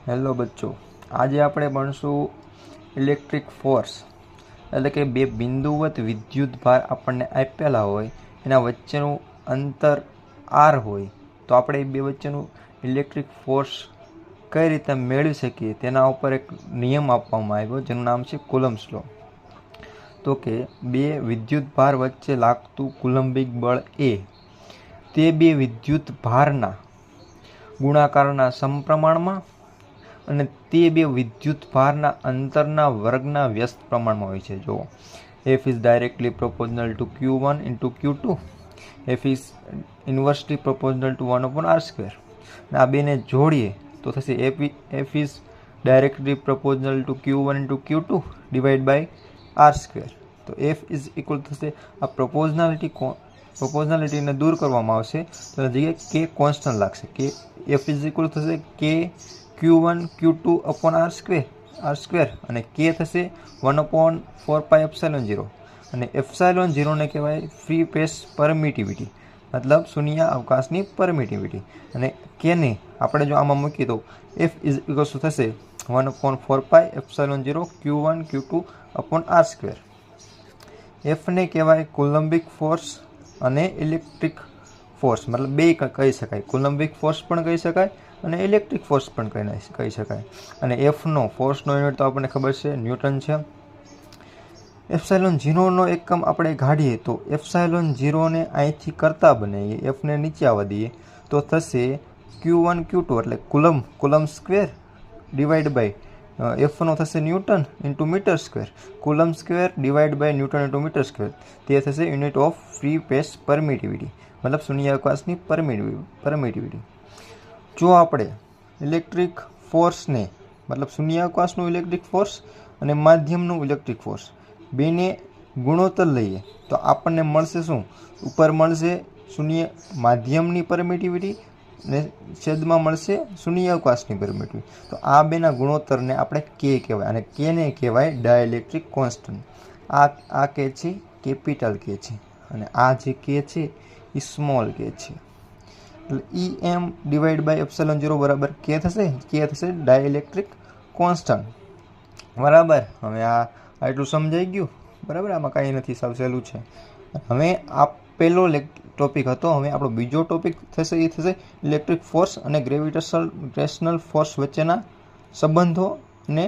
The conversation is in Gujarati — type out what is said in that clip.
હેલો બચ્ચો, આજે આપણે ભણશું ઇલેક્ટ્રિક ફોર્સ એટલે કે બે બિંદુવત વિદ્યુત ભાર આપણને આપેલા હોય એના વચ્ચેનું અંતર આર હોય તો આપણે એ બે વચ્ચેનું ઇલેક્ટ્રિક ફોર્સ કઈ રીતે મેળવી શકીએ તેના ઉપર એક નિયમ આપવામાં આવ્યો જેનું નામ છે કુલમ્બ્સ લો. તો કે બે વિદ્યુત ભાર વચ્ચે લાગતું કુલંબિક બળ એ તે બે વિદ્યુત ભારના ગુણાકારના સમપ્રમાણમાં અને તે બે વિદ્યુત ભારના અંતરના વર્ગના વ્યસ્ત પ્રમાણમાં હોય છે. જો F is directly proportional to Q1 into Q2, F is inversely proportional to 1 upon R square. આ બેને જોડીએ તો થશે F is directly proportional to Q1 into Q2 divided by R square. તો F is equal થશે આ પ્રોપોર્શનાલિટીને દૂર કરવામાં આવશે તો જગ્યાએ K કોન્સ્ટન્ટ લાગશે. કે F is equal થશે K Q1 Q2 upon R square અને K થશે 1 upon 4 pi epsilon 0 અને એપ્સાઇલોન 0 ને કહેવાય ફ્રી સ્પેસ પરમિટિવિટી મતલબ શૂન્ય અવકાશની પરમિટિવિટી અને K ને આપણે જો આમાં મૂકીએ તો F ઇઝ ઇક્વલ્સ થશે 1 upon 4 pi epsilon 0 Q1 Q2 upon R square. F ને કહેવાય કુલંબિક ફોર્સ અને ઇલેક્ટ્રિક ફોર્સ મતલબ બે કહી શકાય. કુલંબિક ફોર્સ પણ કહી શકાય અને ઇલેક્ટ્રિક ફોર્સ પણ કહી શકાય. અને એફનો ફોર્સનો યુનિટ તો આપણને ખબર છે ન્યૂટન છે. એપ્સાઇલોન 0નો એકમ આપણે કાઢીએ તો એપ્સાઇલોન 0ને અહીંથી કરતા બનાવીએ, એફને નીચે આવવા દઈએ તો થશે Q1 Q2 એટલે કુલમ સ્ક્વેર ડિવાઈડ બાય એફનો થશે newton into metre square, coulomb square divide by newton into metre square. તે થશે unit of free space permittivity મતલબ શૂન્યાવકાશની પરમિટિવિટી. જો આપણે ઇલેક્ટ્રિક ફોર્સને મતલબ શૂન્યાવકાશનું ઇલેક્ટ્રિક ફોર્સ અને માધ્યમનું ઇલેક્ટ્રિક ફોર્સ બેને ગુણોત્તર લઈએ તો આપણને મળશે શું? ઉપર મળશે માધ્યમની પરમિટિવિટી ને છેદમાં મળશે શૂન્યાવકાશની પરમિટિવિટી. તો આ બેના ગુણોત્તરને આપણે K કહેવાય અને Kને કહેવાય ડાયઇલેક્ટ્રિક કોન્સ્ટન્ટ. આ K છે કેપિટલ K છે અને આ જે K છે એ સ્મોલ K છે. એટલે EM ડિવાઈડ બાય એપ્સિલોન 0 બરાબર K થશે ડાયઇલેક્ટ્રિક કોન્સ્ટન્ટ. બરાબર, હવે આ એટલું સમજાઈ ગયું. બરાબર, આમાં કાંઈ નથી, સાવ સહેલું છે. હવે આ પહેલો ટોપિક હતો. હવે આપણો બીજો ટોપિક થશે એ થશે ઇલેક્ટ્રિક ફોર્સ અને ગ્રેવિટેશનલ ફોર્સ વચ્ચેના સંબંધો ને